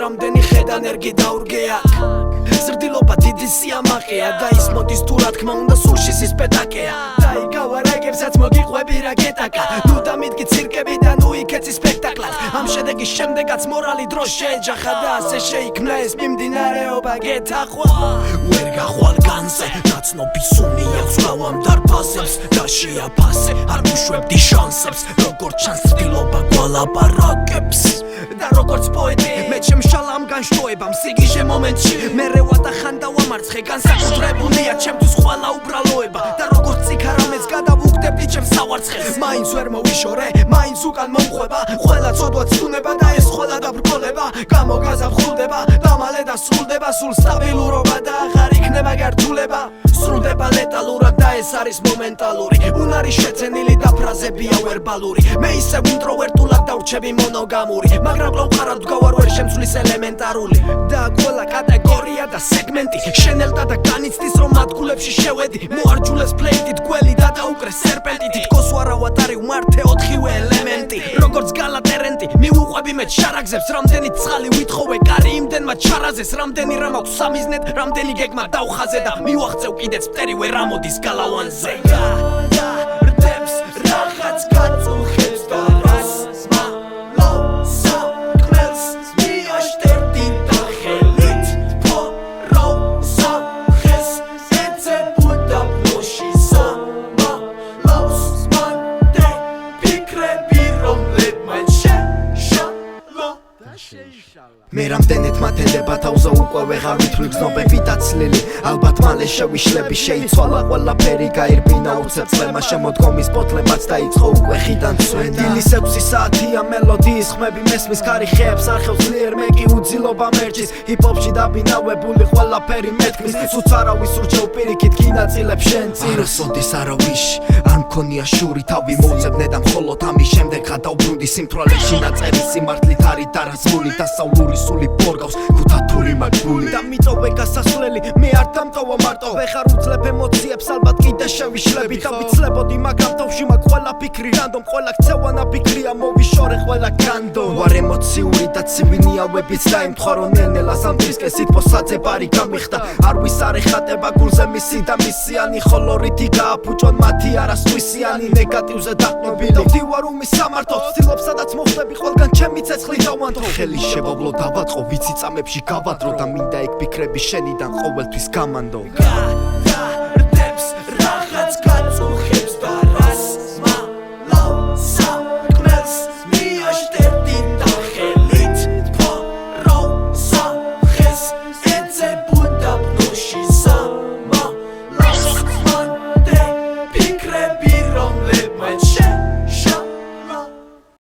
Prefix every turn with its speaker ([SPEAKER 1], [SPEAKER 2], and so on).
[SPEAKER 1] რამდენი ხედან ერგი დაურგეა ზრდილობა დიდი სიამაყეა და ის მოდის თუ რა თქმა უნდა სულში სისპეტაკეა დაიგავა რაგებსაც მოგიყვები რა გეტაკა ნუ დამიდგი ცირკებიდან ნუ იქეცი სპექტაკლად ამ შედეგის შემდეგაც მორალი დრო შეეჯახა და ასე შეიქმნა ეს მიმდინარეობა გეთახვა ვერ გახვალ განზე ნაცნობი სუნი აქვს ლავამ დარბაზებს და შეაფასე არ უშვებდი შანსებს როგორც ჩანს ცდილობა გვალაპარაკებს და როგორც პოეტი მე შემშალა ამ განშტოებამ სიგიჟე მომენტში მე რევატახან და ვამარცხე განსაკუთრებულია ჩემთვის ყველა უბრალოება და როგორც ციქარამეც გადავუხდებდი ჩემს სავარცხელს მაინც ვერ მოვიშორე მაინც უკან მომხვება ყველა ცოდვა ცუნება და ეს ყველა დაბრკოლება გამოგაზაფხულდება და მალე დასრულდება სულ სტაბილურობა და აღარ იქნება გართულება სრულდება ლეტალურად და ეს არის მომენტალური უნარი შეცენილი და ფრაზებია ვერბალური მე ისევ ინტროვერტულად დავრჩები მონოგამური მაგრამ ყავყარად ვდგავარ ვერ შემცვლის ელემენტარული და ყველა კატეგორია და სეგმენტი შენელდა და განიცდის რომ მათგულებში შევედი მოარჯულეს ფლეიტით გველი და დაუკრე სერპენტი თითქოს ვარავატარი ვმართე ოთხივე ელემენტი როგორც გალატერენტი მიუყვები მე შარაგზებს რამდენი ცხალი ვითხოვე კარი იმდენმა ჩარაზეს რამდენი რამ აქვს სამიზნედ რამდენი გეგმა დავხაზე და მივახცევ კიდეც მტერი ვერ ამოდის გალავანზე და რდებს რაღაც გაწუხებს და რას მალოსა კმელს მიაშტერდი და ხელით ფოროსა ხეს ეცებუდა ბლოში სამალოს მანდე ფიქრები რომლებმან შეშალა მე რამდენეთ მათენდება თავზე უკვე ვეღარ ვითვლი გზნობები დაცლილი ალბათ მალე შევიშლები შეიცვალა ყველაფერი გაირბინა უცებ წლემა შემოდგომის ბოთლებაც დაიწყო უკვე ხიდან ცვენა დილის 6 საათია მელოდიის ხმები მესმის ქარი ხეებს არხევს ძლიერ მე კი უძილობა მერჯის ჰიპ-ჰოპში დაბინავებული ყველაფერი მეთქმის სუც არავის ურჩევ პირიქით გინაწილებ შენ წინ არასოდეს არავიში არ მქონია შური თავი მოუწებნე და მხოლოდ ამის შემდეგ გადავბრუნდი სიმთვრალეში ნაწერი სიმართლით არის დარაზმული დასავლური სული ბორგავს ქუთათური მაგული და მიწოვე გასასვლელი მე არ დამტოვა მარტო ვეხარ უძლებ ემოციებს ალბათ კიდე შევიშლები და ვიცლებოდი მაგრამ თავში მაგ ყველა ფიქრი რანდომ ყველა ქცევანა ფიქრია მოვიშორე ყველა განდო ვარ ემოციური და ცივინიავებიც დაემთხვა რომ ნელ-ნელა სამთვისკენ სითბოს საძებარი გამიხდა არ ვისარე ხატება გულზე მისი და მისიანი ხოლო რითი გააფუჭონ მათი არასხვისიანი ნეგატივზე დაყნობილი ვდივარ უმის სამართო ცდილობს სადაც მოხდები ყველგან ჩემი ცეცხლი დავანთო ხელი შევავლო დავაწყო ვიცი წამებში გავადრო და მინდა იქ ფიქრები შენიდან ყოველთვის გამანდო